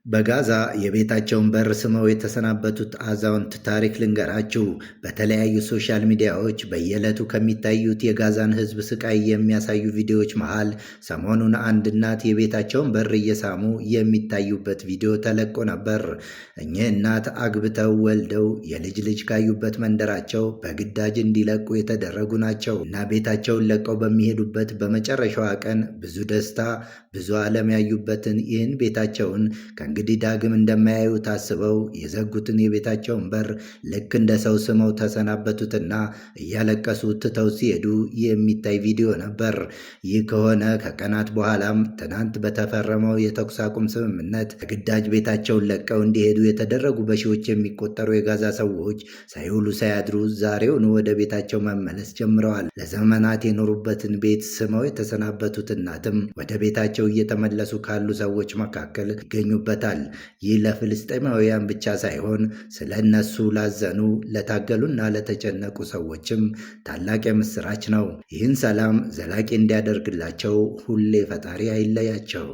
በጋዛ የቤታቸውን በር ስመው የተሰናበቱት አዛውንት ታሪክ ልንገራችሁ። በተለያዩ ሶሻል ሚዲያዎች በየዕለቱ ከሚታዩት የጋዛን ሕዝብ ስቃይ የሚያሳዩ ቪዲዮዎች መሃል ሰሞኑን አንድ እናት የቤታቸውን በር እየሳሙ የሚታዩበት ቪዲዮ ተለቆ ነበር። እኚህ እናት አግብተው ወልደው የልጅ ልጅ ካዩበት መንደራቸው በግዳጅ እንዲለቁ የተደረጉ ናቸው እና ቤታቸውን ለቀው በሚሄዱበት በመጨረሻዋ ቀን ብዙ ደስታ፣ ብዙ ዓለም ያዩበትን ይህን ቤታቸውን እንግዲህ ዳግም እንደማያዩ ታስበው የዘጉትን የቤታቸውን በር ልክ እንደ ሰው ስመው ተሰናበቱትና እያለቀሱ ትተው ሲሄዱ የሚታይ ቪዲዮ ነበር። ይህ ከሆነ ከቀናት በኋላም ትናንት በተፈረመው የተኩስ አቁም ስምምነት ግዳጅ ቤታቸውን ለቀው እንዲሄዱ የተደረጉ በሺዎች የሚቆጠሩ የጋዛ ሰዎች ሳይውሉ ሳያድሩ ዛሬውን ወደ ቤታቸው መመለስ ጀምረዋል። ለዘመናት የኖሩበትን ቤት ስመው የተሰናበቱት እናትም ወደ ቤታቸው እየተመለሱ ካሉ ሰዎች መካከል ይገኙበታል። ይህ ለፍልስጤማውያን ብቻ ሳይሆን ስለ እነሱ ላዘኑ፣ ለታገሉና ለተጨነቁ ሰዎችም ታላቅ የምስራች ነው። ይህን ሰላም ዘላቂ እንዲያደርግላቸው ሁሌ ፈጣሪ አይለያቸው።